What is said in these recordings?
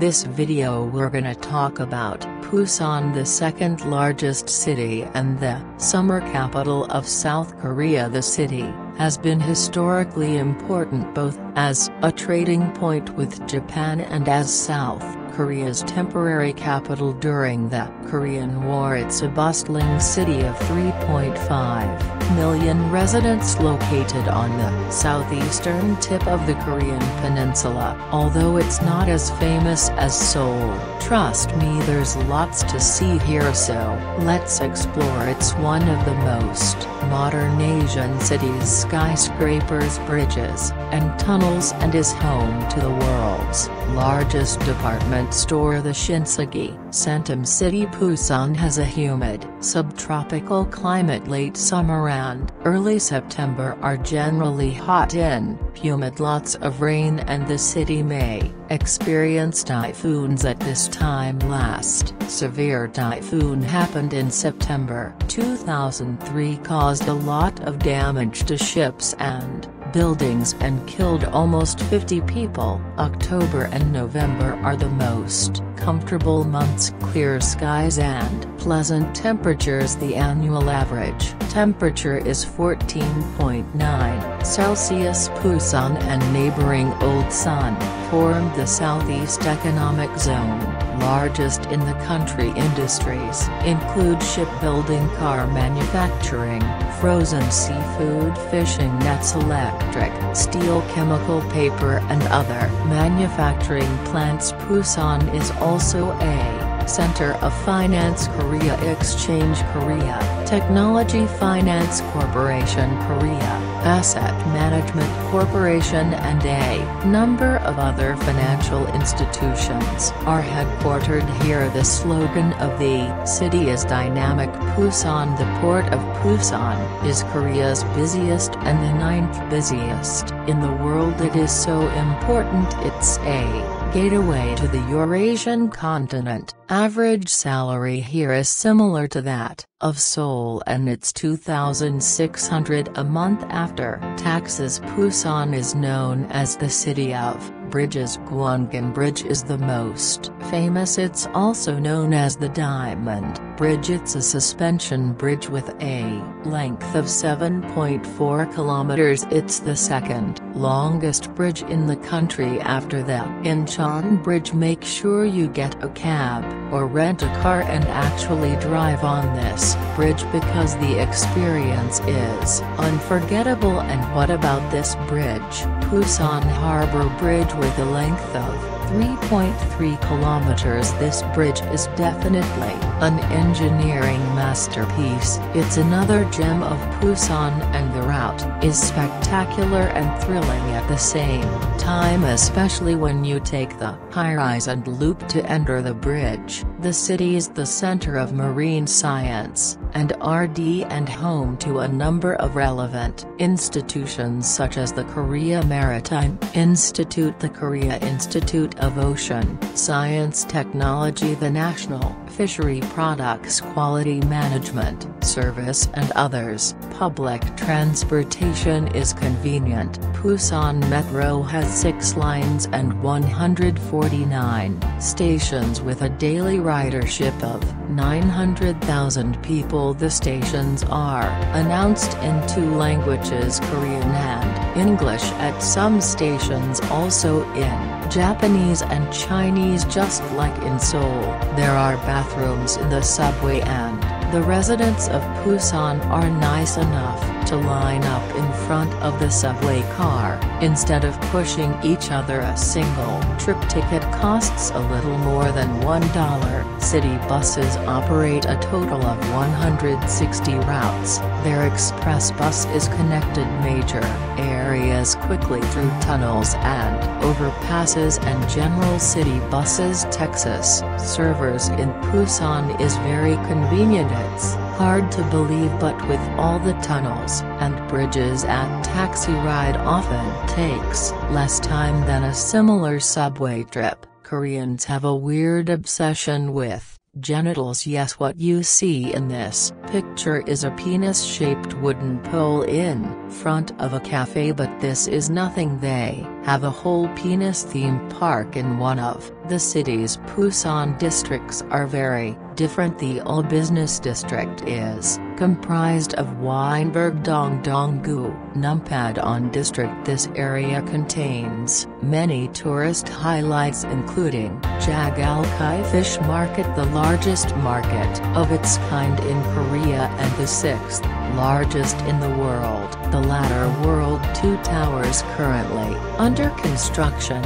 This video we're gonna talk about Busan, the second largest city and the summer capital of South Korea. The city has been historically important both as a trading point with Japan and as South Korea's temporary capital during the Korean War. It's a bustling city of 3.5 million residents located on the southeastern tip of the Korean peninsula. Although it's not as famous as Seoul, trust me, there's lots to see here, so let's explore. It's one of the most modern Asian cities, skyscrapers, bridges, and tunnels, and is home to the world's largest department store, the Shinsegae Centum. City Busan has a humid, subtropical climate. Late summer and early September are generally hot and humid, lots of rain, and the city may experience typhoons at this time. Last severe typhoon happened in September 2003, caused a lot of damage to ships and buildings and killed almost 50 people. October and November are the most comfortable months, clear skies and pleasant temperatures. The annual average temperature is 14.9 Celsius. Busan and neighboring Ulsan form the Southeast Economic Zone. Largest in the country industries include shipbuilding, car manufacturing, frozen seafood, fishing nets, electric, steel, chemical, paper, and other manufacturing plants. Busan is also a center of finance, Korea Exchange Korea, Technology Finance Corporation Korea, Asset Management Corporation, and a number of other financial institutions are headquartered here. The slogan of the city is dynamic. Busan, the port of Busan, is Korea's busiest and the 9th busiest in the world. It is so important it's a gateway to the Eurasian continent. Average salary here is similar to that of Seoul and it's 2,600 a month after taxes. Busan is known as the city of bridges. Gwangan Bridge is the most famous. It's also known as the Diamond Bridge. It's a suspension bridge with a length of 7.4 kilometers. It's the second longest bridge in the country after the Incheon Bridge. Make sure you get a cab or rent a car and actually drive on this bridge because the experience is unforgettable. And what about this bridge? Busan Harbor Bridge with a length of 3.3 kilometers. This bridge is definitely an engineering masterpiece. It's another gem of Busan and the route is spectacular and thrilling at the same time, especially when you take the high-rise and loop to enter the bridge. The city is the center of marine science and R&D and home to a number of relevant institutions such as the Korea Maritime Institute, the Korea Institute of Ocean Science Technology, the National Fishery Products Quality Management Service, and others. Public transportation is convenient. Busan Metro has 6 lines and 149 stations with a daily ridership of 900,000 people. The stations are announced in 2 languages, Korean and English, at some stations also in Japanese and Chinese. Just like in Seoul, there are bathrooms in the subway and the residents of Busan are nice enough to line up in front of the subway car instead of pushing each other. A single trip ticket costs a little more than $1. City buses operate a total of 160 routes. Their express bus is connected major areas quickly through tunnels and overpasses and general city buses. Texas servers in Busan is very convenient. It's hard to believe, but with all the tunnels and bridges, a taxi ride often takes less time than a similar subway trip. Koreans have a weird obsession with genitals. Yes, what you see in this picture is a penis-shaped wooden pole in front of a cafe, but this is nothing. They have a whole penis theme park in one of the city's Busan districts. Are very different. The Ul business district is comprised of Weinberg Dongdonggu, Numpadon district. This area contains many tourist highlights including Jagalkai Fish Market, the largest market of its kind in Korea and the sixth largest in the world. The latter World 2 towers currently under construction.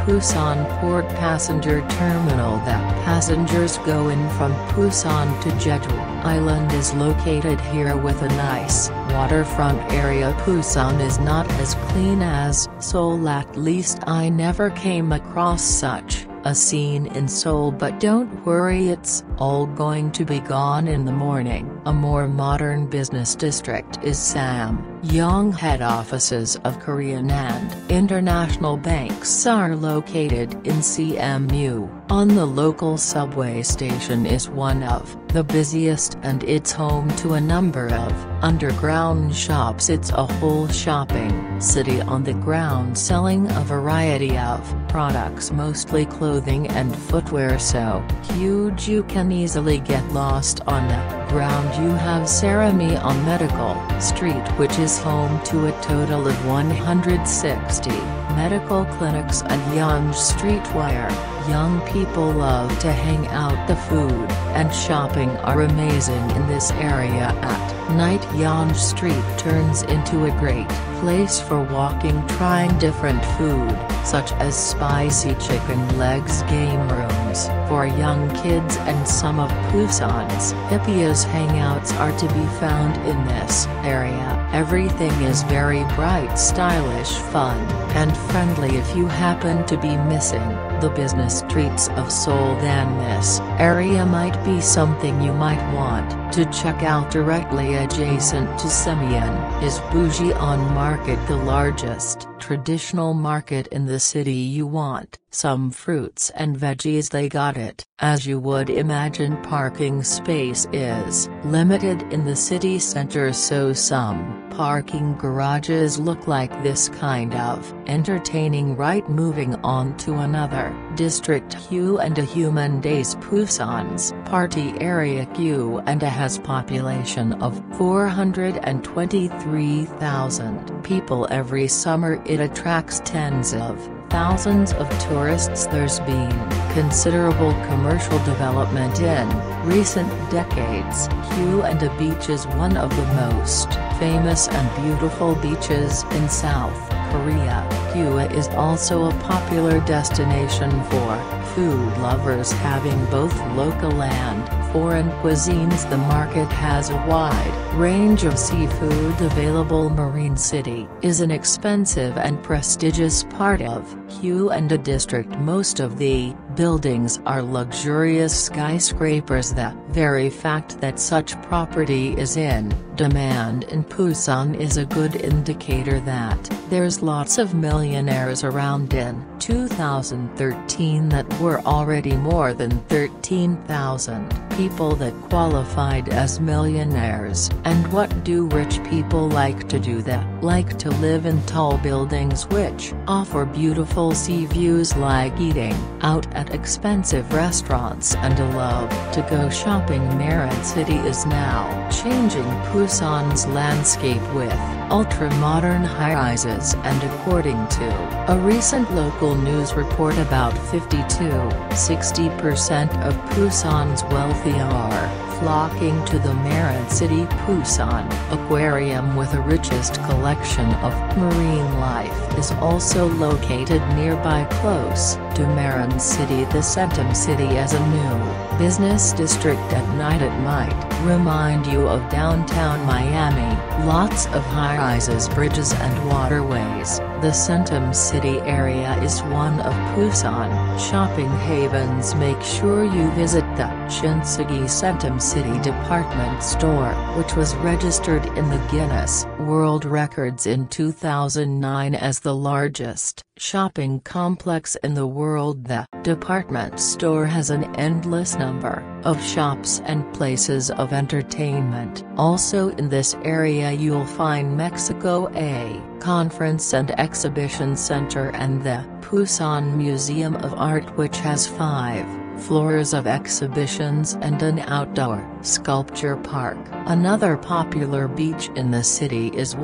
Busan Port Passenger Terminal. The passengers go in from Busan to Jeju Island is located here with a nice waterfront area. Busan is not as clean as Seoul, at least I never came across such a scene in Seoul, but don't worry, it's all going to be gone in the morning. A more modern business district is Samyang. Head offices of Korean and international banks are located in CMU. On the local subway station is one of the busiest and it's home to a number of underground shops. It's a whole shopping city on the ground selling a variety of products, mostly clothing and footwear, so huge you can easily get lost on the ground. You have Sarami on Medical Street, which is home to a total of 160 medical clinics, and Yonge Street, where young people love to hang out. The food and shopping are amazing in this area. At night, Yonge Street turns into a great place for walking, trying different food, such as spicy chicken legs. Game rooms for young kids and some of Busan's hippiest hangouts are to be found in this area. Everything is very bright, stylish, fun, and friendly. If you happen to be missing the business streets of Seoul, then this area might be something you might want to check out. Directly adjacent to Semyeon is Busan Market, the largest traditional market in the city. You want some fruits and veggies, they got it. As you would imagine, parking space is limited in the city center, so some parking garages look like this, kind of entertaining. Right, moving on to another district, Q&A Human Days. Busan's party area Q&A has population of 423,000 people every summer. It attracts tens of thousands of tourists. There's been considerable commercial development in recent decades. Q&A Beach is one of the most famous and beautiful beaches in South Korea. Q&A is also a popular destination for food lovers, having both local and foreign cuisines. The market has a wide range of seafood available. Marine City is an expensive and prestigious part of Q&A district. Most of the buildings are luxurious skyscrapers. The very fact that such property is in demand in Busan is a good indicator that there's lots of millionaires around. In 2013, that were already more than 13,000 people that qualified as millionaires. And what do rich people like to do? They like to live in tall buildings which offer beautiful sea views, like eating out at expensive restaurants, and a love to go shopping. Marine City is now changing Busan's landscape with ultra-modern high-rises, and according to a recent local news report, about 50–60% of Busan's wealthy are flocking to the Marine City Busan Aquarium, with the richest collection of marine life, is also located nearby. Close to Marine City, the Centum City as a new business district. At night it might remind you of downtown Miami. Lots of high-rises, bridges and waterways. The Centum City area is one of Busan shopping havens. Make sure you visit the Shinsegae Sentem City department store, which was registered in the Guinness World Records in 2009 as the largest shopping complex in the world. The department store has an endless number of shops and places of entertainment. Also in this area you'll find Mexico A Conference and Exhibition Center and the Busan Museum of Art, which has 5 floors of exhibitions and an outdoor sculpture park. Another popular beach in the city is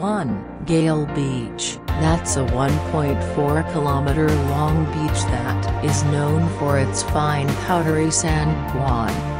Gale Beach. That's a 1.4-kilometer long beach that is known for its fine powdery sand.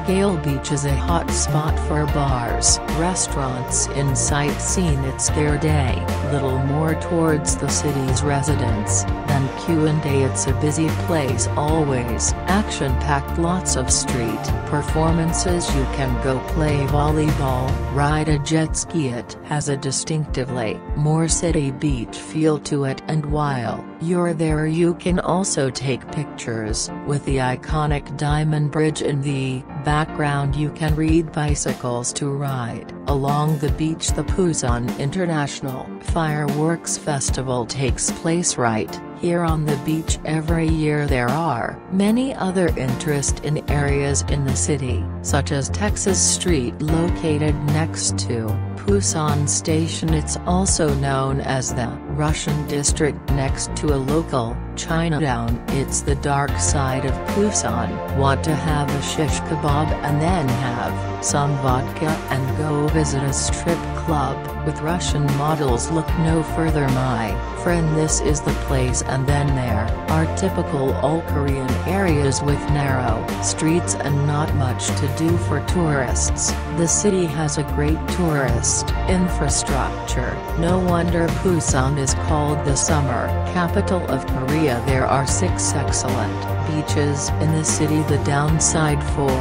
Gale Beach is a hot spot for bars, restaurants in sightseeing. It's their day, little more towards the city's residents than Q&A. It's a busy place always, action-packed, lots of street performances. You can go play volleyball, ride a jet ski. It has a distinctively more city beach feel to it, and while you're there you can also take pictures with the iconic Diamond Bridge in the background. You can read bicycles to ride along the beach. The Busan International Fireworks Festival takes place right here on the beach every year. There are many other interest in areas in the city, such as Texas Street located next to Busan Station. It's also known as the Russian District next to a local Chinatown. It's the dark side of Busan. Want to have a shish kebab and then have some vodka and go visit a strip club with Russian models? Look no further, my friend, this is the place. And then there are typical all-Korean areas with narrow streets and not much to do for tourists. The city has a great tourist infrastructure. No wonder Busan is called the summer capital of Korea. There are 6 excellent beaches in the city. The downside for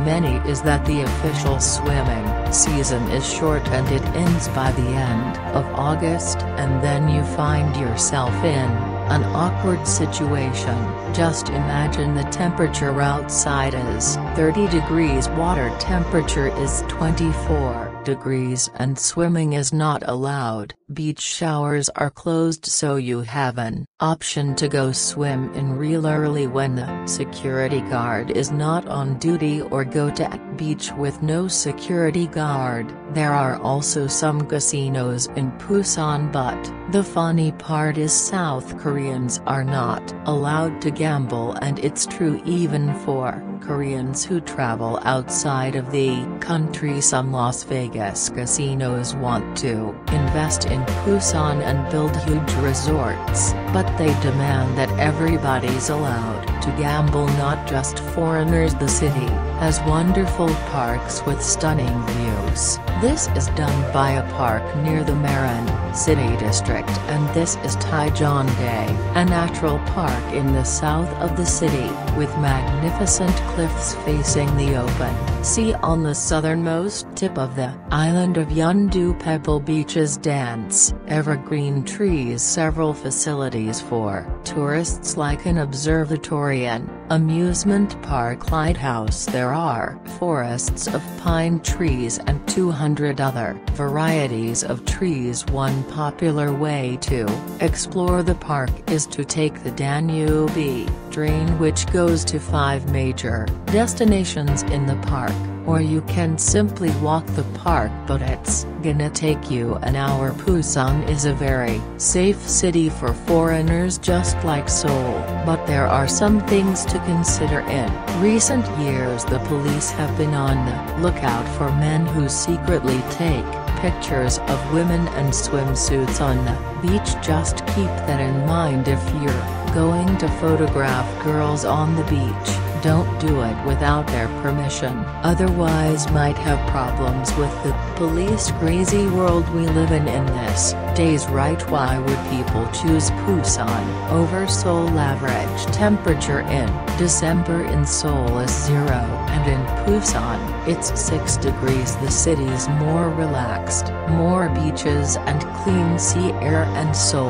many is that the official swimming season is short and it ends by the end of August, and then you find yourself in an awkward situation. Just imagine the temperature outside is 30 degrees, water temperature is 24 degrees, and swimming is not allowed. Beach showers are closed, so you have an option to go swim in real early when the security guard is not on duty, or go to a beach with no security guard. There are also some casinos in Busan, but the funny part is South Koreans are not allowed to gamble, and it's true even for Koreans who travel outside of the country. Some Las Vegas casinos want to invest in Busan and build huge resorts, but they demand that everybody's allowed to gamble, not just foreigners. The city has wonderful parks with stunning views. This is done by a park near the Marin City District, and this is Taejeondae, a natural park in the south of the city, with magnificent cliffs facing the open sea on the southernmost tip of the island of Yeondu. Pebble beaches, dance, evergreen trees, several facilities for tourists like an observatory and amusement park, lighthouse. There are forests of pine trees and 200 other varieties of trees. One popular way to explore the park is to take the Danube train, which goes to 5 major destinations in the park, or you can simply walk the park, but it's gonna take you an hour. Busan is a very safe city for foreigners, just like Seoul, but there are some things to consider. In recent years the police have been on the lookout for men who secretly take pictures of women and swimsuits on the beach. Just keep that in mind. If you're going to photograph girls on the beach, don't do it without their permission, otherwise might have problems with the police. Crazy world we live in this days, right? Why would people choose Busan over Seoul? Average temperature in December in Seoul is 0, and in Busan, it's 6 degrees. The city's more relaxed, more beaches and clean sea air. And Seoul,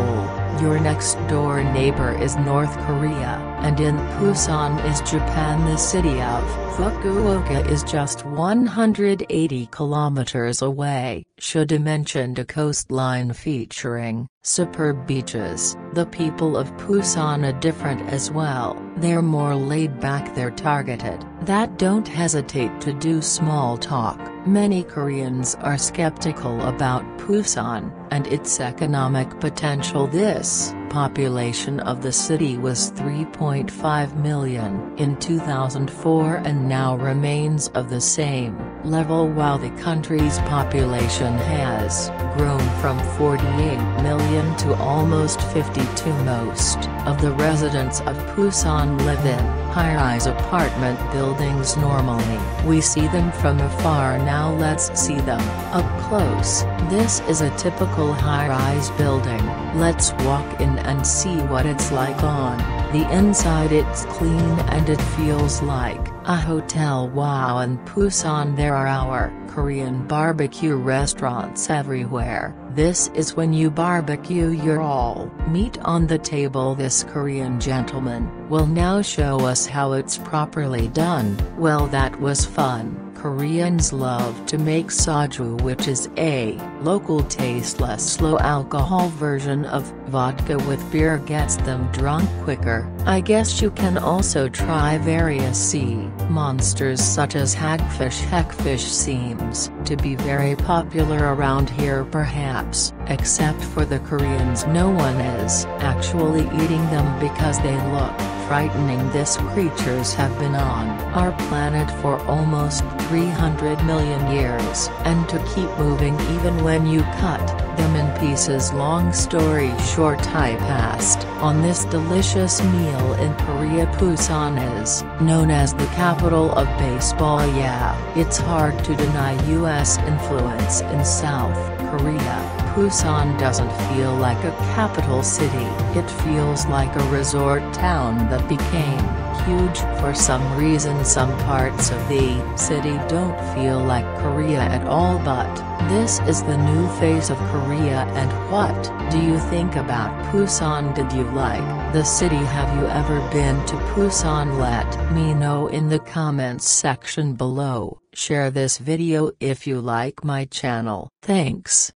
your next door neighbor, is North Korea. and in Busan is Japan. The city of Fukuoka is just 180 kilometers away. Should have mentioned a coastline featuring superb beaches. The people of Busan are different as well. They're more laid back, they're targeted, that don't hesitate to do small talk. Many Koreans are skeptical about Busan and its economic potential. This population of the city was 3.5 million in 2004 and now remains of the same level, while the country's population has grown from 48 million to almost 52. Most of the residents of Busan live in high-rise apartment buildings. Normally, we see them from afar. Now let's see them up close. This is a typical high-rise building. Let's walk in and see what it's like on the inside. It's clean and it feels like a hotel. Wow, in Busan there are our Korean barbecue restaurants everywhere. This is when you barbecue your all meat on the table. This Korean gentleman will now show us how it's properly done. Well, that was fun. Koreans love to make soju, which is a local tasteless slow alcohol version of vodka with beer. Gets them drunk quicker. I guess you can also try various sea monsters such as hagfish. Hagfish seems to be very popular around here, perhaps, except for the Koreans. No one is actually eating them because they look frightening. These creatures have been on our planet for almost 300 million years, and to keep moving even when you cut them in pieces. Long story short, I passed on this delicious meal in Korea. Busan is known as the capital of baseball. Yeah, it's hard to deny US influence in South Korea. Busan doesn't feel like a capital city. It feels like a resort town that became huge for some reason. Some parts of the city don't feel like Korea at all, but this is the new face of Korea. And what do you think about Busan? Did you like the city? Have you ever been to Busan? Let me know in the comments section below. Share this video if you like my channel. Thanks.